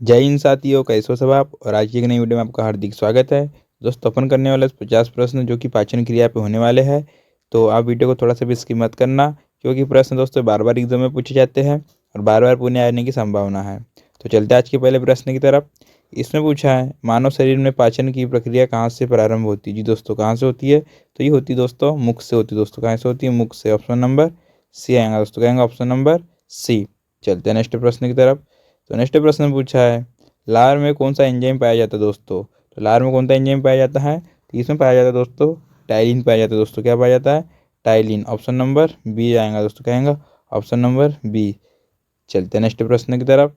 जय हिंद साथियों, कैसे हो सब आप। और आज की एक नई वीडियो में आपका हार्दिक स्वागत है। दोस्तों, अपन करने वाले 50 प्रश्न जो कि पाचन क्रिया पे होने वाले हैं। तो आप वीडियो को थोड़ा सा भी स्किप मत करना, क्योंकि प्रश्न दोस्तों बार बार एग्जाम में पूछे जाते हैं और बार बार पुनः आने की संभावना है। तो चलते हैं आज के पहले प्रश्न की तरफ। इसमें पूछा है, मानव शरीर में पाचन की प्रक्रिया कहाँ से प्रारंभ होती है। जी दोस्तों, कहाँ से होती है? तो ये होती है दोस्तों मुख से होती है। दोस्तों कहाँ से होती है? मुख से। ऑप्शन नंबर सी आएगा दोस्तों, कहेंगे ऑप्शन नंबर सी। चलते हैं नेक्स्ट प्रश्न की तरफ। तो नेक्स्ट प्रश्न में पूछा है, लार में कौन सा एंजाइम पाया जाता है दोस्तों। तो लार में कौन सा एंजाइम पाया जाता है? तो इसमें पाया जाता है दोस्तों टाइलिन पाया जाता है। दोस्तों क्या पाया जाता है? टाइलिन। ऑप्शन नंबर बी आएगा दोस्तों, कहेंगे ऑप्शन नंबर बी। चलते हैं नेक्स्ट प्रश्न की तरफ।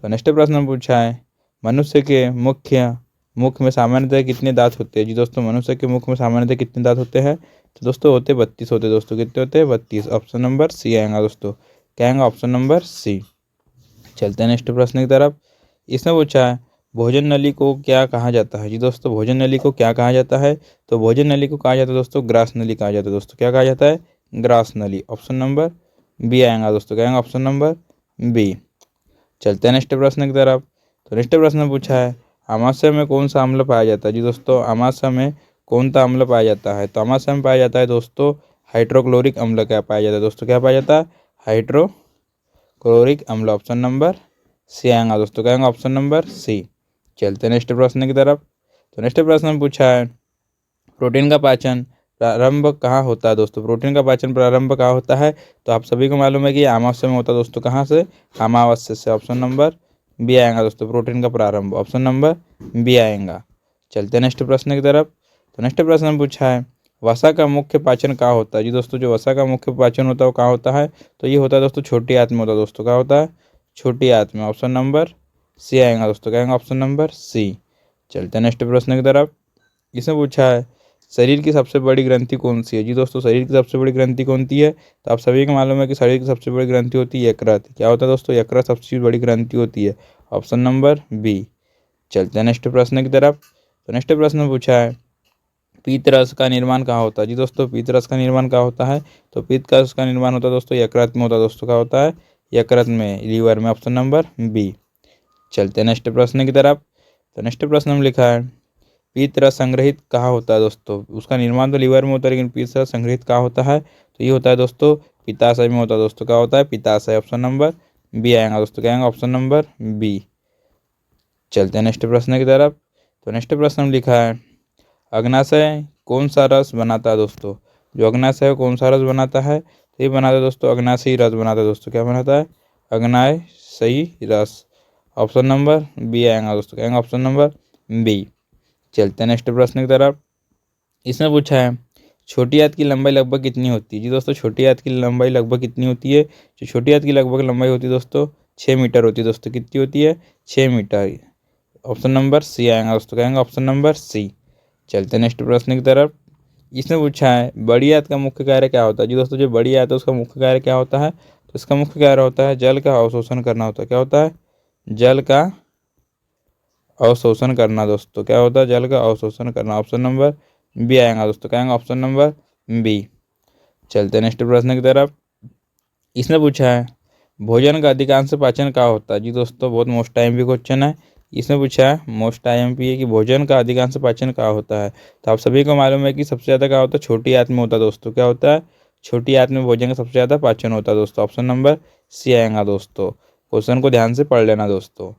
तो नेक्स्ट प्रश्न में पूछा है, मनुष्य के मुख में सामान्यतः कितने दांत होते हैं। जी दोस्तों, मनुष्य के मुख में सामान्यतः कितने दांत होते हैं? तो दोस्तों होते 32 होते हैं। दोस्तों कितने होते हैं? 32। ऑप्शन नंबर सी आएगा दोस्तों, कहेंगे ऑप्शन नंबर सी। चलते हैं नेक्स्ट प्रश्न की तरफ। इसमें पूछा है, भोजन नली को क्या कहा जाता है। जी दोस्तों, भोजन नली को क्या कहा जाता है? तो भोजन नली को कहा जाता है दोस्तों ग्रास नली कहा जाता है। दोस्तों क्या कहा जाता है? ग्रास नली। ऑप्शन नंबर बी आएगा दोस्तों, कहेंगे ऑप्शन नंबर बी। चलते हैं नेक्स्ट प्रश्न की तरफ। तो नेक्स्ट प्रश्न में पूछा है, अमाशय में कौन सा अम्ल पाया जाता है। जी दोस्तों, अमाशय में कौन सा अम्ल पाया जाता है? तो अमाशय में पाया जाता है दोस्तों हाइड्रोक्लोरिक अम्ल। क्या पाया जाता है दोस्तों? क्या पाया जाता है? हाइड्रोक्लोरिक अम्ल। ऑप्शन नंबर सी आएगा दोस्तों, कहेंगे ऑप्शन नंबर सी। चलते हैं नेक्स्ट प्रश्न की तरफ। तो नेक्स्ट प्रश्न में पूछा है, प्रोटीन का पाचन प्रारंभ कहाँ होता है। दोस्तों प्रोटीन का पाचन प्रारंभ कहाँ होता है? तो आप सभी को मालूम है कि अमावस्या में होता है। दोस्तों कहाँ से? अमावस्या से। ऑप्शन नंबर बी आएगा दोस्तों, प्रोटीन का प्रारंभ। ऑप्शन नंबर बी आएगा। चलते हैं नेक्स्ट प्रश्न की तरफ। तो नेक्स्ट प्रश्न में पूछा है, वसा का मुख्य पाचन कहाँ होता है। जी दोस्तों, जो वसा का मुख्य पाचन होता है वो कहाँ होता है? तो ये होता है दोस्तों छोटी आंत में होता है। दोस्तों कहाँ होता है? छोटी आंत में। ऑप्शन नंबर सी आएगा दोस्तों, कहेंगे ऑप्शन नंबर सी। चलते हैं नेक्स्ट प्रश्न की तरफ। इसमें पूछा है, शरीर की सबसे बड़ी ग्रंथि कौन सी है। जी दोस्तों, शरीर की सबसे बड़ी ग्रंथि कौन सी है? तो आप सभी को मालूम है कि शरीर की सबसे बड़ी ग्रंथि होती है यकृत। क्या होता है दोस्तों? यकृत सबसे बड़ी ग्रंथि होती है। Option number B. चलते हैं नेक्स्ट प्रश्न की तरफ। तो नेक्स्ट प्रश्न में पूछा है, पीत रस का निर्माण कहाँ होता है। जी दोस्तों, पीत रस का निर्माण कहाँ होता है? तो पीत का रस का निर्माण होता है दोस्तों यकृत में होता है। दोस्तों क्या होता है? यकृत में, लीवर में। Option number B. चलते हैं नेक्स्ट प्रश्न की तरफ। तो नेक्स्ट प्रश्न में लिखा है, पीत रस संग्रहित कहाँ होता है। दोस्तों उसका निर्माण तो लीवर में होता है, लेकिन पीत रस संग्रहित कहाँ होता है? तो ये होता है दोस्तों पित्ताशय में होता है। दोस्तों क्या होता है? पित्ताशय। ऑप्शन नंबर बी आएगा दोस्तों, क्या आएगा? Option number B. चलते हैं नेक्स्ट प्रश्न की तरफ। तो नेक्स्ट प्रश्न में लिखा है, अग्नाशय कौन सा रस बनाता है। दोस्तों जो अग्नाशय है कौन सा रस बनाता है? तो ये बनाता है दोस्तों अग्नाशयी रस बनाता है। दोस्तों क्या बनाता है? अग्नाशयी रस। ऑप्शन नंबर बी आएगा दोस्तों, कहेंगे ऑप्शन नंबर बी। चलते हैं नेक्स्ट प्रश्न की तरफ। इसमें पूछा है, छोटी आंत की लंबाई लगभग कितनी होती है। जी दोस्तों, छोटी आंत की लंबाई लगभग कितनी होती है? जो छोटी आंत की लगभग लंबाई होती है दोस्तों 6 मीटर होती है। दोस्तों कितनी होती है? 6 मीटर। ऑप्शन नंबर सी आएगा दोस्तों, कहेंगे ऑप्शन नंबर सी। चलते हैं नेक्स्ट प्रश्न की तरफ। इसमें पूछा है, बड़ी आंत का मुख्य कार्य क्या होता है। जी दोस्तों, जो बड़ी आंत है उसका मुख्य कार्य क्या होता है? तो इसका मुख्य कार्य होता है जल का अवशोषण करना होता है। क्या होता है? जल का अवशोषण करना। दोस्तों क्या होता है? जल का अवशोषण करना। ऑप्शन नंबर बी आएगा दोस्तों, कहेंगे ऑप्शन नंबर बी। चलते हैं नेक्स्ट प्रश्न की तरफ। इसमें पूछा है, भोजन का अधिकांश पाचन कहाँ होता है। जी दोस्तों, बहुत मोस्ट IMP क्वेश्चन है। इसमें पूछा है, मोस्ट IMP है कि भोजन का अधिकांश पाचन कहाँ होता है। तो आप सभी को मालूम है कि सबसे ज़्यादा कहाँ होता है? छोटी आंत में होता है। दोस्तों क्या होता है? छोटी आंत में भोजन का सबसे ज़्यादा पाचन होता है। दोस्तों ऑप्शन नंबर सी आएगा दोस्तों, क्वेश्चन को ध्यान से पढ़ लेना दोस्तों।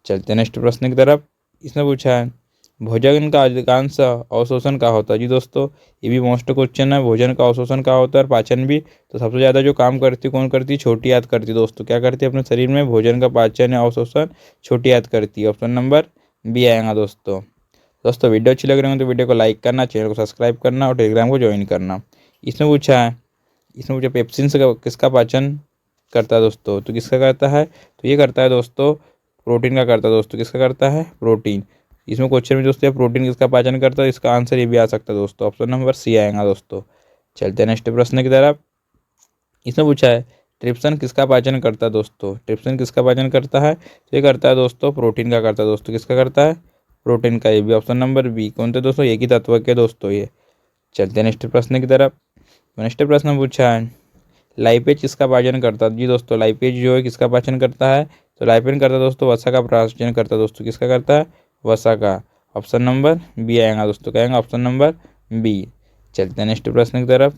चलते हैं नेक्स्ट प्रश्न की तरफ। इसमें पूछा है, भोजन का अधिकांश अवशोषण कहाँ होता है। जी दोस्तों, ये भी मोस्ट क्वेश्चन है, भोजन का अवशोषण कहाँ होता है और पाचन भी। तो सबसे ज़्यादा जो काम करती है कौन करती है? छोटी आंत करती है। दोस्तों क्या करती है? अपने शरीर में भोजन का पाचन या अवशोषण छोटी आंत करती है। ऑप्शन नंबर बी आएगा दोस्तों। दोस्तों वीडियो अच्छी लग रही हो तो वीडियो को लाइक करना, चैनल को सब्सक्राइब करना और टेलीग्राम को ज्वाइन करना। इसमें पूछा पेप्सिन से किसका पाचन करता है। दोस्तों तो किसका करता है? तो ये करता है दोस्तों प्रोटीन का करता है। दोस्तों किसका करता है? प्रोटीन। इसमें क्वेश्चन में दोस्तों प्रोटीन किसका पाचन करता है, इसका आंसर ये भी आ सकता है दोस्तों, ऑप्शन नंबर सी आएगा दोस्तों। चलते हैं नेक्स्ट प्रश्न की तरफ। इसमें पूछा है, ट्रिप्सन किसका पाचन करता है। दोस्तों ट्रिप्सन किसका पाचन करता है? तो ये करता है दोस्तों प्रोटीन का करता है। दोस्तों किसका करता है? प्रोटीन का। ये भी ऑप्शन नंबर बी। कौन थे दोस्तों? एक ही तत्व के दोस्तों ये। चलते हैं नेक्स्ट प्रश्न की तरफ। नेक्स्ट प्रश्न पूछा है, लाइपेज किसका पाचन करता है। जी दोस्तों, लाइपेज जो है किसका पाचन करता है? तो लाइपेन करता है दोस्तों वसा का पाचन करता है दोस्तों, किसका करता है, वसा का। ऑप्शन नंबर बी आएगा दोस्तों, क्या आएगा, ऑप्शन नंबर बी। चलते हैं नेक्स्ट प्रश्न की तरफ।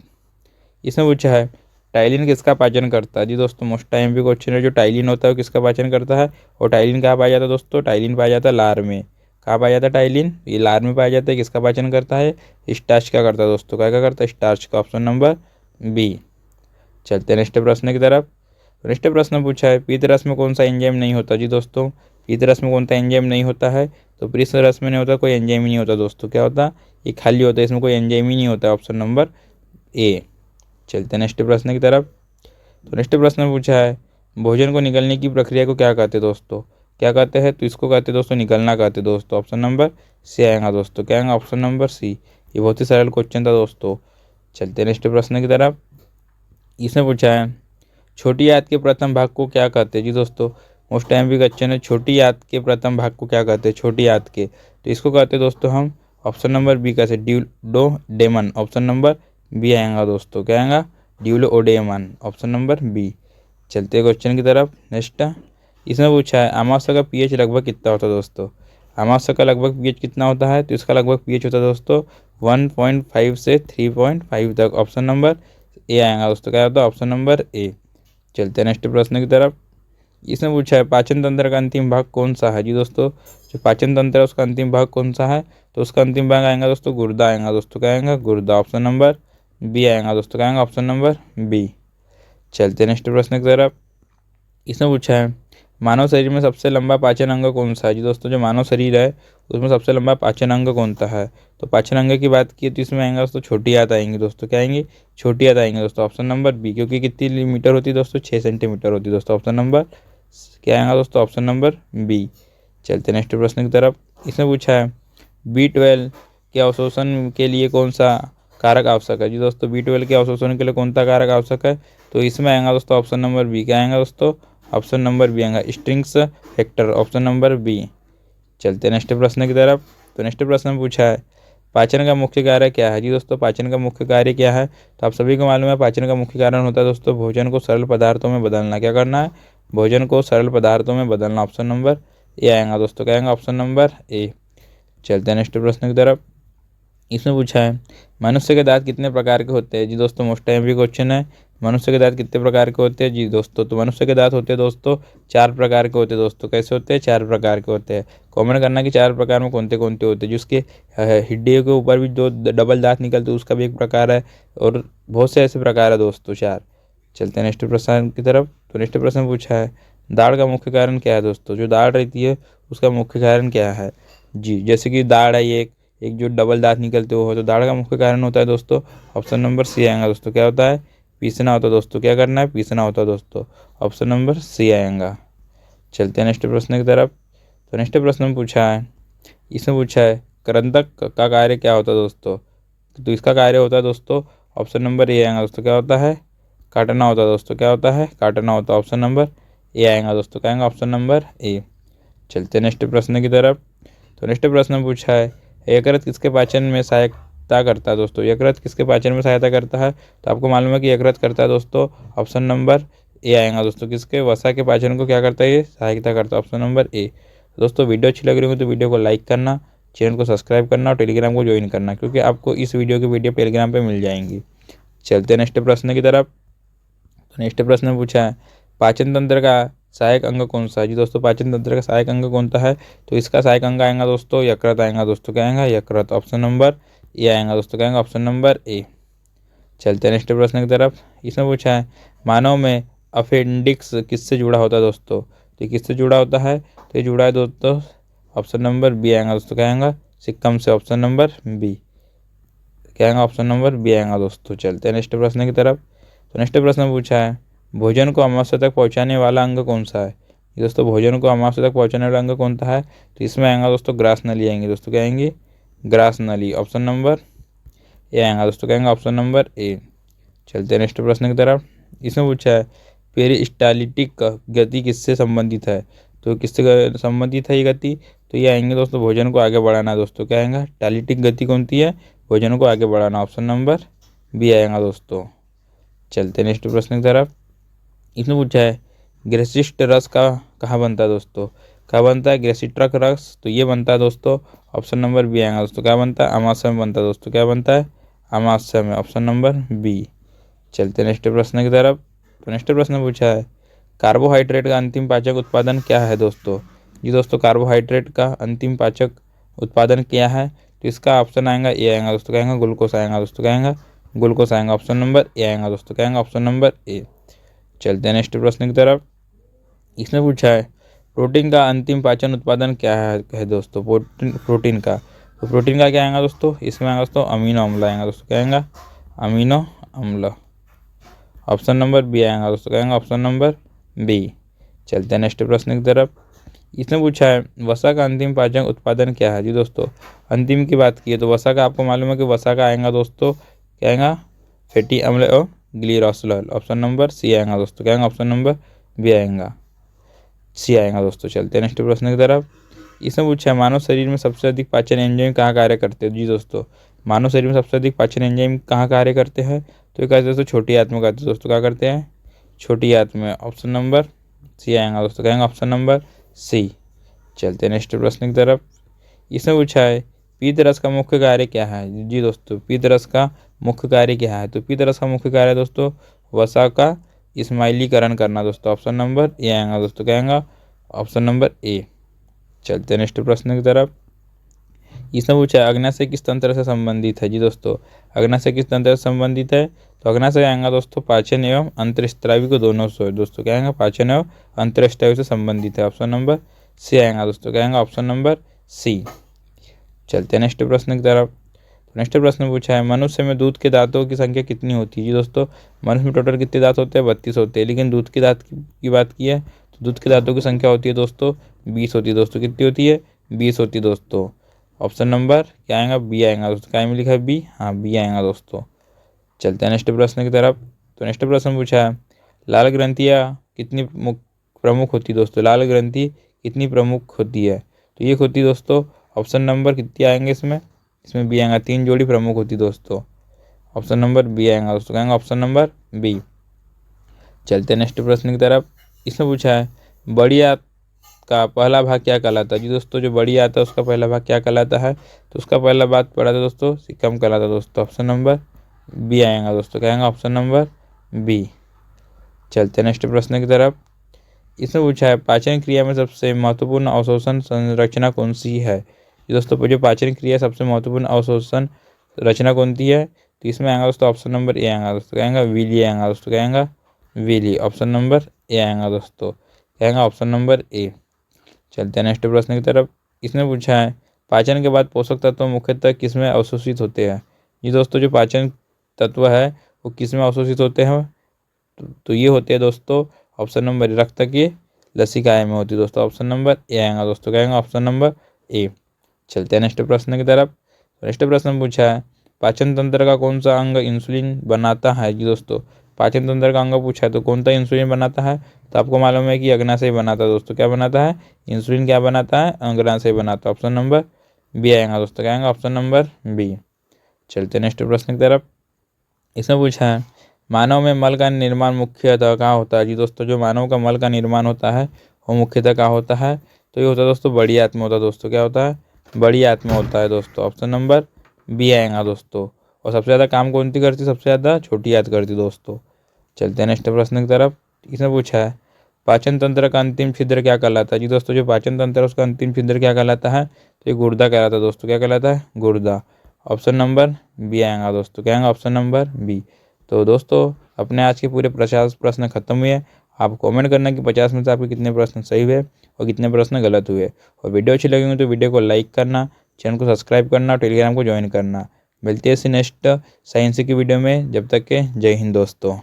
इसमें पूछा है टाइलिन किसका पाचन करता है। जी दोस्तों मोस्ट टाइम भी क्वेश्चन है, जो टाइलिन होता है वो किसका पाचन करता है, और टाइलिन कहाँ पाया जाता है दोस्तों, टाइलिन पाया जाता है लार में। कहाँ पाया जाता है टाइलिन, ये लार में पाया जाता है। किसका पाचन करता है, स्टार्च का करता है दोस्तों, क्या करता है, स्टार्च का। Option number B. चलते हैं नेक्स्ट प्रश्न की तरफ। नेक्स्ट प्रश्न पूछा है पीत रस में कौन सा एंजाइम नहीं होता। जी दोस्तों पीत रस में कौन सा एंजाइम नहीं होता है, तो पीत रस में नहीं होता, कोई एंजाइम ही नहीं होता दोस्तों, क्या होता, ये खाली होता है, इसमें कोई एंजाइम ही नहीं होता। Option number A. चलते हैं नेक्स्ट प्रश्न की तरफ। तो नेक्स्ट प्रश्न पूछा है भोजन को निकलने की प्रक्रिया को क्या कहते हैं दोस्तों, क्या कहते हैं, तो इसको कहते हैं दोस्तों निकलना कहते हैं दोस्तों। ऑप्शन नंबर सी आएगा दोस्तों, क्या आएगा, ऑप्शन नंबर सी। ये बहुत ही सरल क्वेश्चन था दोस्तों। चलते हैं नेक्स्ट प्रश्न की तरफ। इसमें पूछा है छोटी आंत के प्रथम भाग को क्या कहते हैं। जी दोस्तों मोस्ट टाइम भी क्वेश्चन है, छोटी आंत के प्रथम भाग को क्या कहते हैं, छोटी आंत के, तो इसको कहते हैं दोस्तों हम ऑप्शन नंबर बी कैसे, ड्यूलोडेमन। ऑप्शन नंबर बी आएगा दोस्तों, क्या आएगा, ड्यूलोडेमन। Option number B. चलते हैं क्वेश्चन की तरफ। नेक्स्ट इसमें पूछा है अमावस्या का पीएच लगभग कितना होता है दोस्तों। अमावस्या का लगभग पीएच कितना होता है, तो इसका लगभग पीएच होता है दोस्तों 1.5 से 3.5 तक। ऑप्शन नंबर ए आएगा दोस्तों, क्या होता है, ऑप्शन नंबर ए। चलते हैं नेक्स्ट प्रश्न की तरफ। इसमें पूछा है पाचन तंत्र का अंतिम भाग कौन सा है। जी दोस्तों जो पाचन तंत्र है उसका अंतिम भाग कौन सा है, तो उसका अंतिम भाग आएगा दोस्तों गुर्दा आएगा दोस्तों, क्या आएगा, गुर्दा। ऑप्शन नंबर बी आएगा दोस्तों, क्या आएगा, ऑप्शन नंबर बी। चलते हैं नेक्स्ट प्रश्न की तरफ। इसमें पूछा है मानव शरीर में सबसे लंबा पाचन अंग कौन सा है। जी दोस्तों जो मानव शरीर है उसमें सबसे लंबा पाचन अंग कौन सा है, तो पाचन अंग की बात की तो इसमें आएंगे दोस्तों छोटी आंत आएंगी दोस्तों, क्या आएंगी, छोटी आंत आएंगे दोस्तों। ऑप्शन नंबर बी, क्योंकि कितनी मीटर होती है दोस्तों, 6 सेंटीमीटर होती है दोस्तों। ऑप्शन नंबर क्या आएगा दोस्तों, ऑप्शन नंबर बी। चलते नेक्स्ट प्रश्न की तरफ। इसमें पूछा है B12 के अवशोषण के लिए कौन सा कारक आवश्यक है। जी दोस्तों B12 के अवशोषण के लिए कौन सा कारक आवश्यक है, तो इसमें आएगा दोस्तों ऑप्शन नंबर बी, क्या आएगा दोस्तों, ऑप्शन नंबर बी आएगा, strings factor. Option number B. चलते हैं नेक्स्ट प्रश्न की तरफ। तो नेक्स्ट प्रश्न में पूछा है पाचन का मुख्य कार्य क्या है। जी दोस्तों पाचन का मुख्य कार्य क्या है, तो आप सभी को मालूम है पाचन का मुख्य कारण होता है दोस्तों भोजन को सरल पदार्थों में बदलना। क्या करना है, भोजन को सरल पदार्थों में बदलना। ऑप्शन नंबर ए आएगा दोस्तों, क्या आएगा, ऑप्शन नंबर ए। चलते हैं नेक्स्ट प्रश्न की तरफ। इसमें पूछा है मनुष्य के दांत कितने प्रकार के होते हैं। जी दोस्तों मोस्ट टाइम भी क्वेश्चन है, मनुष्य के दांत कितने प्रकार के होते हैं। जी दोस्तों तो मनुष्य के दांत होते हैं दोस्तों 4 प्रकार के होते हैं दोस्तों। कैसे होते हैं, 4 प्रकार के होते हैं। कॉमन करना कि 4 प्रकार में कौन कौन होते हैं, जिसके हड्डियों के ऊपर भी जो डबल दांत निकलते हैं उसका भी एक प्रकार है, और बहुत से ऐसे प्रकार है दोस्तों 4। चलते हैं नेक्स्ट प्रश्न की तरफ। तो नेक्स्ट प्रश्न पूछा है दाढ़ का मुख्य कारण क्या है दोस्तों। जो दाढ़ रहती है उसका मुख्य कारण क्या है। जी जैसे कि दाढ़ है एक जो डबल दांत निकलते हो, तो दाढ़ का मुख्य कारण होता है दोस्तों ऑप्शन नंबर सी आएगा दोस्तों, क्या होता है, पीसना होता है दोस्तों। क्या करना है, पीसना होता है दोस्तों। ऑप्शन नंबर सी आएगा। चलते हैं नेक्स्ट प्रश्न की तरफ। तो नेक्स्ट प्रश्न में पूछा है, इसमें पूछा है करंतक का कार्य क्या होता है दोस्तों, तो इसका कार्य होता है दोस्तों ऑप्शन नंबर ए आएगा दोस्तों, क्या होता है, काटना होता है दोस्तों। क्या होता है, काटना होता है। ऑप्शन नंबर ए आएगा दोस्तों, क्या आएगा, ऑप्शन नंबर ए। चलते हैं नेक्स्ट प्रश्न की तरफ। तो नेक्स्ट प्रश्न में पूछा है यकृत किसके पाचन में सहायता करता है दोस्तों। यकृत किसके पाचन में सहायता करता है, तो आपको मालूम है कि यकृत करता है दोस्तों ऑप्शन नंबर ए आएगा दोस्तों, किसके, वसा के पाचन को क्या करता है, ये सहायता करता है। Option number A. दोस्तों वीडियो अच्छी लग रही हो तो वीडियो को लाइक करना, चैनल को सब्सक्राइब करना और टेलीग्राम को ज्वाइन करना, क्योंकि आपको इस वीडियो की वीडियो टेलीग्राम पर मिल जाएंगी। चलते हैं नेक्स्ट प्रश्न की तरफ। तो नेक्स्ट प्रश्न में पूछा है पाचन तंत्र का सहायक अंग कौन सा है। जी दोस्तों पाचन तंत्र का सहायक अंग कौन सा है, तो इसका सहायक अंग आएगा दोस्तों यकृत आएगा दोस्तों, क्या आएगा, यकृत। ऑप्शन नंबर ए आएगा दोस्तों, क्या आएगा, ऑप्शन नंबर ए। चलते हैं नेक्स्ट प्रश्न की तरफ। इसमें पूछा है मानव में अपेंडिक्स किससे जुड़ा होता है दोस्तों, तो किससे जुड़ा होता है, तो ये जुड़ा है दोस्तों ऑप्शन नंबर बी आएगा दोस्तों, क्या आएगा, सिक्कम से। ऑप्शन नंबर बी, क्या आएगा, ऑप्शन नंबर बी आएगा दोस्तों। चलते हैं नेक्स्ट प्रश्न की तरफ। तो नेक्स्ट प्रश्न पूछा है भोजन को अमावस्या तक पहुंचाने वाला अंग कौन सा है। दोस्तों भोजन को अमावस्या तक पहुंचाने वाला अंग कौन सा है, तो इसमें आएगा दोस्तों ग्रास नली आएंगे दोस्तों, क्या आएंगी, ग्रास नली। ऑप्शन नंबर ए आएगा दोस्तों, क्या आएगा, ऑप्शन नंबर ए। चलते हैं नेक्स्ट प्रश्न की तरफ। इसमें पूछा है पेरिस्टालिटिक गति किससे संबंधित है, तो किससे संबंधित है ये गति, तो ये आएंगे दोस्तों भोजन को आगे बढ़ाना दोस्तों, क्या आएगा, टालिटिक गति कौन सी है, भोजन को आगे बढ़ाना। ऑप्शन नंबर बी आएगा दोस्तों। चलते हैं नेक्स्ट प्रश्न की तरफ। इसमें पूछा है ग्रसिष्ट रस का कहाँ बनता है दोस्तों, कहाँ बनता है, ग्रेसिट्रक रस, तो ये बनता है दोस्तों ऑप्शन नंबर बी आएगा दोस्तों। क्या बनता है, अमाशय में बनता है दोस्तों, क्या बनता है, अमाशय में, ऑप्शन नंबर बी। चलते नेक्स्ट प्रश्न की तरफ। तो नेक्स्ट प्रश्न पूछा है कार्बोहाइड्रेट का अंतिम पाचक उत्पादन क्या है दोस्तों। जी दोस्तों, कार्बोहाइड्रेट का अंतिम पाचक उत्पादन क्या है, तो इसका ऑप्शन आएगा ए आएगा दोस्तों, क्या आएगा, ग्लूकोस आएगा दोस्तों, क्या आएगा, ग्लूकोस आएगा, ऑप्शन नंबर ए आएगा दोस्तों, क्या आएगा, ऑप्शन नंबर ए। चलते हैं नेक्स्ट प्रश्न की तरफ। इसमें पूछा है प्रोटीन का अंतिम पाचन उत्पादन क्या है दोस्तों, प्रोटीन का, तो प्रोटीन का क्या आएगा दोस्तों, इसमें आएगा दोस्तों अमीनो अम्ल आएगा दोस्तों, क्या आएगा, अमीनो अम्ल, ऑप्शन नंबर बी आएगा दोस्तों, क्या आएगा, ऑप्शन नंबर बी। चलते हैं नेक्स्ट प्रश्न की तरफ। इसने पूछा है वसा का अंतिम पाचन उत्पादन क्या है। जी दोस्तों, अंतिम की बात की है तो वसा का आपको मालूम है कि वसा का आएगा दोस्तों, क्या आएगा, फैटी अम्ल और ग्लिसरॉल, ऑप्शन नंबर सी आएगा दोस्तों, क्या आएगा, ऑप्शन नंबर बी आएगा, सी आएगा दोस्तों। चलते हैं नेक्स्ट प्रश्न की तरफ। इसने पूछा है मानव शरीर में सबसे अधिक पाचन एंजाइम कहाँ कार्य करते हैं। जी दोस्तों, मानव शरीर में सबसे अधिक पाचन एंजाइम कहाँ कार्य करते हैं, तो ये कहते हैं दोस्तों छोटी आंत में करते हैं दोस्तों, क्या करते हैं, छोटी आंत में, ऑप्शन नंबर सी आएगा दोस्तों, कहेंगे ऑप्शन नंबर सी। चलते हैं नेक्स्ट प्रश्न की तरफ। इसने पूछा है पीत रस का मुख्य कार्य क्या है। जी दोस्तों, पीत रस का मुख्य कार्य क्या है, तो पीत रस का मुख्य कार्य दोस्तों वसा का इस्माइलीकरण करना दोस्तों, ऑप्शन नंबर ए आएगा दोस्तों, क्या आएगा, ऑप्शन नंबर ए। चलते हैं नेक्स्ट प्रश्न की तरफ। इसने पूछा अग्नाशय किस तंत्र से संबंधित है। जी दोस्तों, अग्नाशय किस तंत्र से संबंधित है, तो अग्नाशय आएगा दोस्तों पाचन एवं अंतःस्रावी को दोनों से दोस्तों, क्या आएगा, पाचन एवं अंतःस्रावी से संबंधित है, ऑप्शन नंबर सी आएगा दोस्तों, क्या आएगा, ऑप्शन नंबर सी। चलते हैं नेक्स्ट प्रश्न की तरफ। तो नेक्स्ट प्रश्न पूछा है मनुष्य में दूध के दांतों की संख्या कितनी होती है। जी दोस्तों, मनुष्य में टोटल कितने दांत होते हैं, 32 होते हैं, लेकिन दूध के दांत की बात की है तो दूध के दांतों की संख्या होती है दोस्तों 20 होती है दोस्तों, कितनी होती है, 20 होती है दोस्तों, ऑप्शन नंबर क्या आएगा, बी आएगा दोस्तों, क्या में लिखा है बी, हाँ बी आएगा दोस्तों। चलते हैं नेक्स्ट प्रश्न की तरफ। तो नेक्स्ट प्रश्न पूछा है लाल ग्रंथियाँ कितनी प्रमुख होती है दोस्तों, लाल ग्रंथि कितनी प्रमुख होती है, तो ये होती है दोस्तों ऑप्शन नंबर कितनी आएंगे इसमें बी आएगा, 3 जोड़ी प्रमुख होती दोस्तों, ऑप्शन नंबर बी आएगा दोस्तों, कहेंगे ऑप्शन नंबर बी। चलते हैं नेक्स्ट प्रश्न की तरफ। इसमें पूछा है बड़ी आंत का पहला भाग क्या कहलाता है। जी दोस्तों, जो बड़ी आंत है उसका पहला भाग क्या कहलाता है, तो उसका पहला भाग पड़ा था दोस्तों सिक्कम कहलाता है दोस्तों, ऑप्शन नंबर बी आएगा दोस्तों, कहेंगे ऑप्शन नंबर बी। चलते हैं नेक्स्ट प्रश्न की तरफ। इसमें पूछा है पाचन क्रिया में सबसे महत्वपूर्ण अवशोषण संरचना कौन सी है। दोस्तों, जो पाचन क्रिया सबसे महत्वपूर्ण अवशोषण रचना कौन सी है, तो इसमें आएगा दोस्तों ऑप्शन नंबर ए आएगा दोस्तों, कहेंगे विली आएगा दोस्तों, कहेंगे विली, ऑप्शन नंबर ए आएगा दोस्तों, कहेंगे ऑप्शन नंबर ए। चलते हैं नेक्स्ट प्रश्न की तरफ। इसमें पूछा है पाचन के बाद पोषक तत्व मुख्यतः किसमें अवशोषित होते हैं। ये दोस्तों जो पाचन तत्व है वो किसमें अवशोषित होते हैं, तो ये होते हैं दोस्तों ऑप्शन नंबर रक्त की लसिकाएं में होती है दोस्तों, ऑप्शन नंबर ए आएगा दोस्तों, कहेंगे ऑप्शन नंबर ए। चलते हैं नेक्स्ट प्रश्न की तरफ। नेक्स्ट प्रश्न पूछा है पाचन तंत्र का कौन सा अंग इंसुलिन बनाता है। जी दोस्तों, पाचन तंत्र का अंग पूछा है तो कौन सा इंसुलिन बनाता है, तो आपको मालूम है कि अग्नाशय बनाता है दोस्तों, क्या बनाता है, इंसुलिन क्या बनाता है, अग्नाशय बनाता है, ऑप्शन नंबर बी आएगा दोस्तों, क्या आएगा, ऑप्शन नंबर बी। चलते हैं नेक्स्ट प्रश्न की तरफ। इसमें पूछा है मानव में मल का निर्माण मुख्यतः कहाँ होता है। जी दोस्तों, जो मानव का मल का निर्माण होता है वो मुख्यतः कहाँ होता है, तो ये होता है दोस्तों बड़ी आंत में होता है दोस्तों, क्या होता है, बड़ी आंत में होता है दोस्तों, ऑप्शन नंबर बी आएगा दोस्तों। और सबसे ज़्यादा काम कौन सी करती है, सबसे ज़्यादा छोटी आंत करती दोस्तों। चलते हैं नेक्स्ट प्रश्न की तरफ। इसमें पूछा है पाचन तंत्र का अंतिम छिद्र क्या कहलाता है। जी दोस्तों, जो पाचन तंत्र है उसका अंतिम छिद्र क्या कहलाता है, तो ये गुर्दा कहलाता है दोस्तों, क्या कहलाता है, गुर्दा, ऑप्शन नंबर बी आएगा दोस्तों, क्या आएगा, ऑप्शन नंबर बी। तो दोस्तों अपने आज के पूरे 50 प्रश्न खत्म हुए। आप कमेंट करना कि 50 में से आपके कितने प्रश्न सही हुए और कितने प्रश्न गलत हुए। और वीडियो अच्छी लगी हो तो वीडियो को लाइक करना, चैनल को सब्सक्राइब करना और टेलीग्राम को ज्वाइन करना। मिलते हैं नेक्स्ट साइंस की वीडियो में, जब तक के जय हिंद दोस्तों।